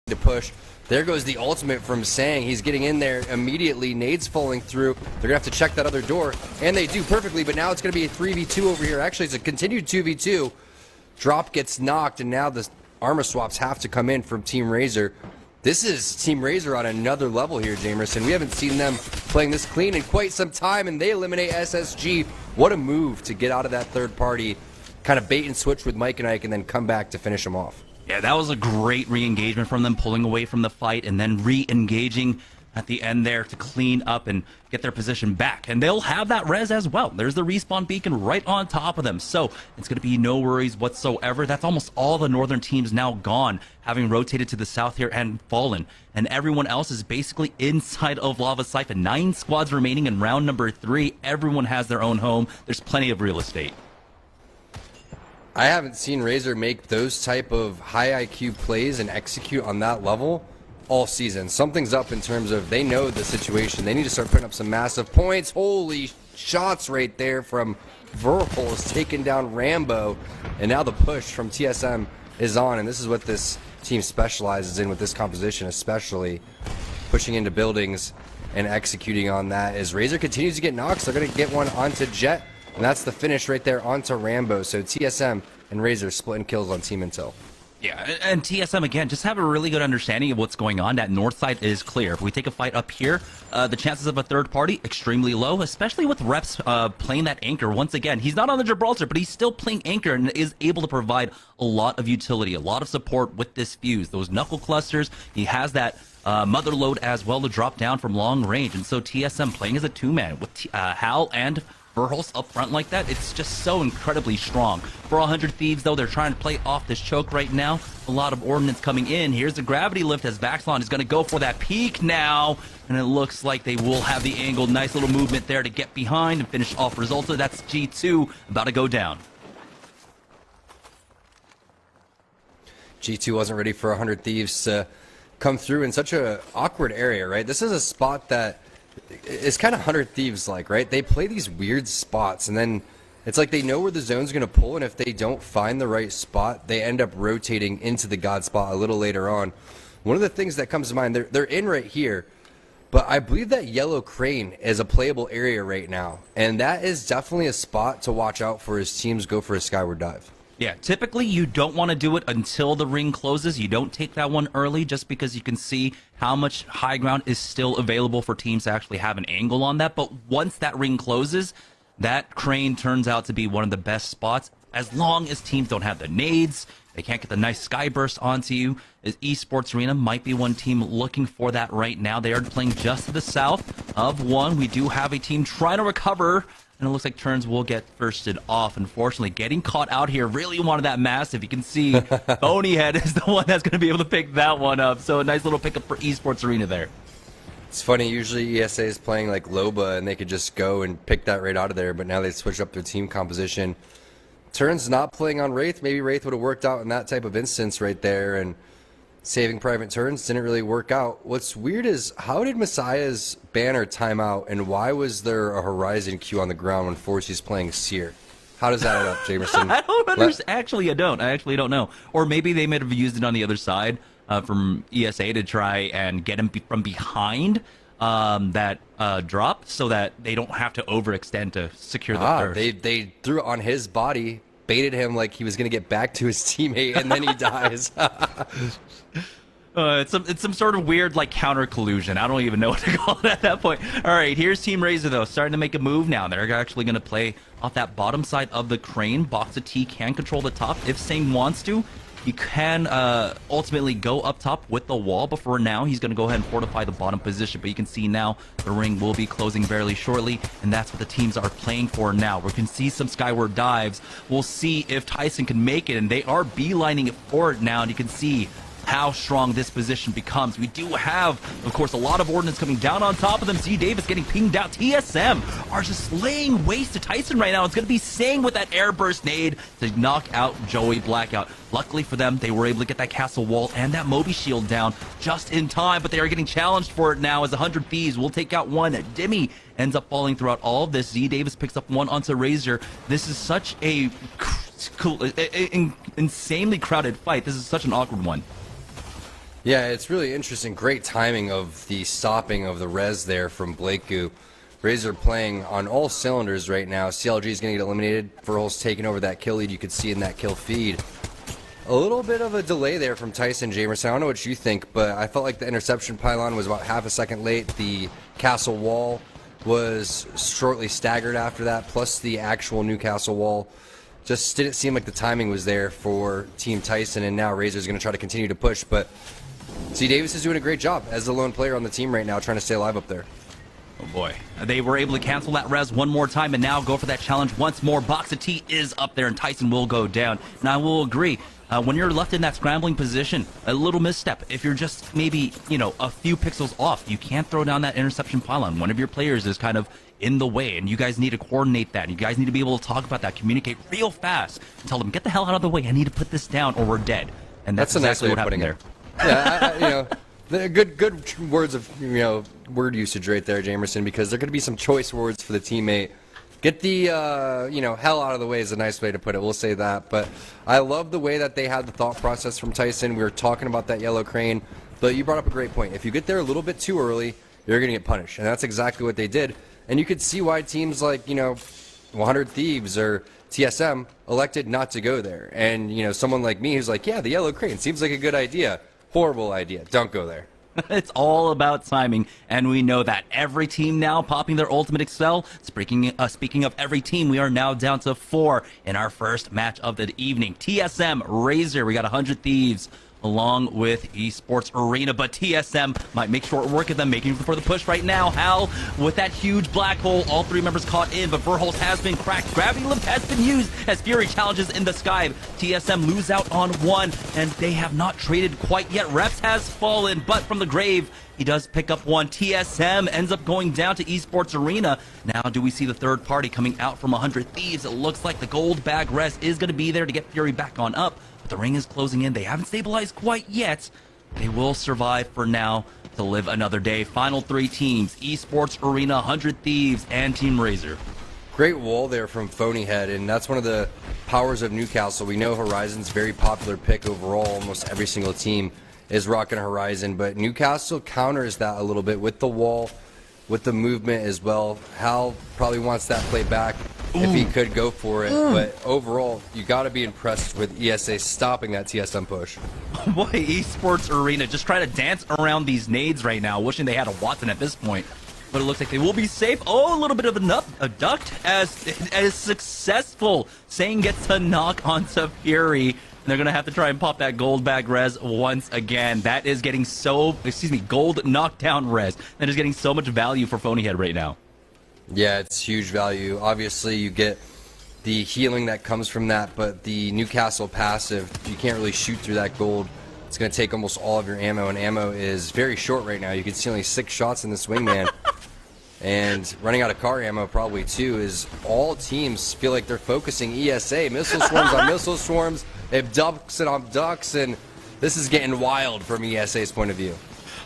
to push. There goes the ultimate from Sang. He's getting in there immediately. Nades falling through. They're going to have to check that other door. And they do perfectly, but now it's going to be a 3v2 over here. Actually, it's a continued 2v2. Drop gets knocked, and now the armor swaps have to come in from Team RAZER. This is Team RAZER on another level here, Jamerson. We haven't seen them playing this clean in quite some time, and they eliminate SSG. What a move to get out of that third party, kind of bait and switch with Mike and Ike, and then come back to finish them off. Yeah, that was a great re-engagement from them, pulling away from the fight and then re-engaging at the end there to clean up and get their position back. And they'll have that res as well. There's the respawn beacon right on top of them. So it's going to be no worries whatsoever. That's almost all the northern teams now gone, having rotated to the south here and fallen. And everyone else is basically inside of Lava Siphon. 9 squads remaining in round number 3. Everyone has their own home. There's plenty of real estate. I haven't seen RAZER make those type of high IQ plays and execute on that level all season. Something's up in terms of they know the situation. They need to start putting up some massive points. Holy shots right there from Verhulst taking down Rambo. And now the push from TSM is on. And this is what this team specializes in with this composition, especially pushing into buildings and executing on that. As RAZER continues to get knocks, they're going to get one onto Jet. And that's the finish right there onto Rambo. So TSM and RAZER splitting kills on Team Intel. Yeah, and TSM, again, just have a really good understanding of what's going on. That north side is clear. If we take a fight up here, the chances of a third party, extremely low, especially with Reps playing that anchor. Once again, he's not on the Gibraltar, but he's still playing anchor and is able to provide a lot of utility, a lot of support with this fuse. Those knuckle clusters, he has that mother load as well to drop down from long range. And so TSM playing as a two-man with Hal and Verhulst up front like that, it's just so incredibly strong. For 100 Thieves, though, they're trying to play off this choke right now. A lot of ordnance coming in. Here's the gravity lift as Vaxlon is going to go for that peak now. And it looks like they will have the angle. Nice little movement there to get behind and finish off Resulta. That's G2 about to go down. G2 wasn't ready for 100 Thieves to come through in such an awkward area, right? This is a spot that it's kind of 100 Thieves like, right? They play these weird spots, and then it's like they know where the zone's going to pull, and if they don't find the right spot, they end up rotating into the God spot a little later on. One of the things that comes to mind, they're in right here, but I believe that yellow crane is a playable area right now, and that is definitely a spot to watch out for as teams go for a skyward dive. Yeah, typically you don't want to do it until the ring closes. You don't take that one early just because you can see how much high ground is still available for teams to actually have an angle on that. But once that ring closes, that crane turns out to be one of the best spots. As long as teams don't have the nades, they can't get the nice sky burst onto you. As Esports Arena might be one team looking for that right now. They are playing just to the south of one. We do have a team trying to recover. And it looks like Turns will get firsted off. Unfortunately, getting caught out here really wanted that massive. You can see Bonyhead is the one that's going to be able to pick that one up. So a nice little pickup for Esports Arena there. It's funny, usually ESA is playing like Loba, and they could just go and pick that right out of there. But now they switch up their team composition. Turns not playing on Wraith. Maybe Wraith would have worked out in that type of instance right there. And saving Private Turns didn't really work out. What's weird is, how did Messiah's banner time out, and why was there a Horizon queue on the ground when Forcey's playing Seer? How does that add up, Jamerson? I don't understand. Actually, I don't. I actually don't know. Or maybe they might have used it on the other side from ESA to try and get him from behind that drop so that they don't have to overextend to secure the first. They threw it on his body, baited him like he was going to get back to his teammate, and then he dies. It's some sort of weird like counter collusion. I don't even know what to call it at that point. All right, here's Team RAZER though, starting to make a move now. They're actually going to play off that bottom side of the crane. Boxa T can control the top if Sang wants to. You can ultimately go up top with the wall, but for now, he's going to go ahead and fortify the bottom position. But you can see now the ring will be closing fairly shortly, and that's what the teams are playing for now. We can see some skyward dives. We'll see if Tyson can make it, and they are beelining it forward now, and you can see how strong this position becomes. We do have, of course, a lot of ordnance coming down on top of them. Z Davis getting pinged out. TSM are just laying waste to Tyson right now. It's going to be Sang with that air burst nade to knock out Joey Blackout. Luckily for them, they were able to get that castle wall and that Moby shield down just in time, but they are getting challenged for it now as 100 Thieves will take out one. Dimmy ends up falling throughout all of this. Z Davis picks up one onto RAZER. This is such a cool, insanely crowded fight. This is such an awkward one. Yeah, it's really interesting. Great timing of the stopping of the res there from Blakeu. RAZER playing on all cylinders right now. CLG is going to get eliminated. Verhol's taking over that kill lead. You could see in that kill feed. A little bit of a delay there from Tyson Jamerson. I don't know what you think, but I felt like the interception pylon was about half a second late. The castle wall was shortly staggered after that, plus the actual Newcastle wall. Just didn't seem like the timing was there for Team Tyson, and now RAZER's going to try to continue to push. But C. Davis is doing a great job as the lone player on the team right now, trying to stay alive up there. Oh boy. They were able to cancel that res one more time and now go for that challenge once more. Box of T is up there and Tyson will go down. And I will agree, when you're left in that scrambling position, a little misstep, if you're just maybe, a few pixels off, you can't throw down that interception pylon. One of your players is kind of in the way, and you guys need to coordinate that. You guys need to be able to talk about that, communicate real fast, and tell them, get the hell out of the way, I need to put this down or we're dead. And that's exactly what happened there. Yeah, the good words of word usage right there, Jamerson, because there are going to be some choice words for the teammate. Get the hell out of the way is a nice way to put it. We'll say that. But I love the way that they had the thought process from Tyson. We were talking about that yellow crane, but you brought up a great point. If you get there a little bit too early, you're going to get punished, and that's exactly what they did. And you could see why teams like 100 Thieves or TSM elected not to go there. And someone like me who's like, yeah, the yellow crane seems like a good idea. Horrible idea. Don't go there. It's all about timing, and we know that. Every team now popping their ultimate Excel. Speaking of every team, we are now down to 4 in our first match of the evening. TSM, RAZER, we got 100 Thieves along with eSports Arena, but TSM might make short work of them, making for the push right now. Hal with that huge black hole, all 3 members caught in, but Verholz has been cracked. Gravity lift has been used as Fury challenges in the sky. TSM lose out on 1, and they have not traded quite yet. Reps has fallen, but from the grave, he does pick up 1. TSM ends up going down to eSports Arena. Now, do we see the third party coming out from 100 Thieves? It looks like the gold bag res is going to be there to get Fury back on up. But the ring is closing in. They haven't stabilized quite yet. They will survive for now to live another day. Final 3 teams, eSports Arena, 100 Thieves, and Team RAZER. Great wall there from Phonyhead, and that's one of the powers of Newcastle. We know Horizon's very popular pick overall. Almost every single team is rocking Horizon, but Newcastle counters that a little bit with the wall, with the movement as well. Hal probably wants that play back if he could go for it, but overall, you got to be impressed with ESA stopping that TSM push. Boy, eSports Arena just trying to dance around these nades right now, wishing they had a Watson at this point. But it looks like they will be safe. Oh, a little bit of a duct as successful. Sane gets a knock onto Fury. They're going to have to try and pop that gold bag res once again. That is getting gold knockdown res. That is getting so much value for Phonyhead right now. Yeah, it's huge value. Obviously, you get the healing that comes from that, but the Newcastle passive, you can't really shoot through that gold. It's going to take almost all of your ammo, and ammo is very short right now. You can see only 6 shots in this wingman. And running out of car ammo probably too, is all teams feel like they're focusing ESA. Missile swarms on missile swarms, abducts and abducts, and this is getting wild from ESA's point of view.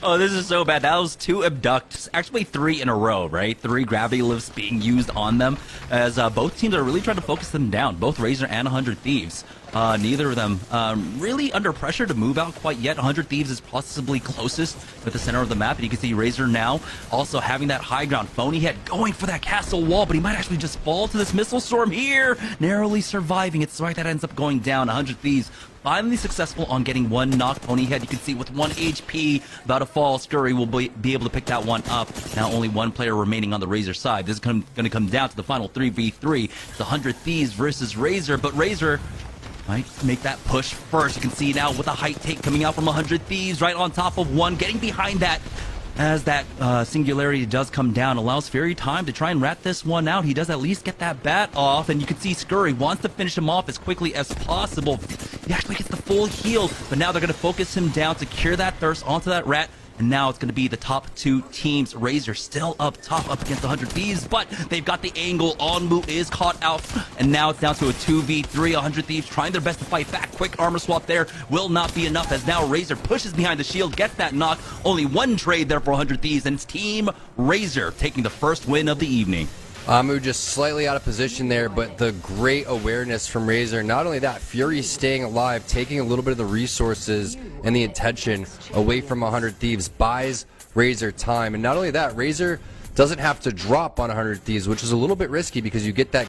Oh, this is so bad. That was 2 abducts, actually 3 in a row, right? 3 gravity lifts being used on them, as both teams are really trying to focus them down, both RAZER and 100 Thieves. Neither of them really under pressure to move out quite yet. 100 Thieves is possibly closest with the center of the map, and you can see RAZER now also having that high ground. Phonyhead going for that castle wall, but he might actually just fall to this missile storm here, narrowly surviving. It's right that ends up going down. 100 Thieves finally successful on getting 1 knock. Phonyhead, you can see with 1 HP about to fall. Scurry will be able to pick that one up. Now only 1 player remaining on the RAZER side. This is going to come down to the final 3v3. It's 100 Thieves versus RAZER, but RAZER might make that push first. You can see now with a height take coming out from 100 Thieves right on top of 1, getting behind that as that singularity does come down. Allows Fury time to try and rat this one out. He does at least get that bat off, and you can see Scurry wants to finish him off as quickly as possible. He actually gets the full heal, but now they're going to focus him down to cure that thirst onto that rat. And now it's going to be the top 2 teams. RAZER still up top up against 100 Thieves, but they've got the angle. Onmu is caught out, and now it's down to a 2v3. 100 Thieves trying their best to fight back. Quick armor swap there will not be enough, as now RAZER pushes behind the shield, gets that knock. Only 1 trade there for 100 Thieves, and it's Team RAZER taking the first win of the evening. Amu just slightly out of position there, but the great awareness from RAZER. Not only that, Fury staying alive, taking a little bit of the resources and the attention away from 100 Thieves buys RAZER time. And not only that, RAZER doesn't have to drop on 100 Thieves, which is a little bit risky because you get that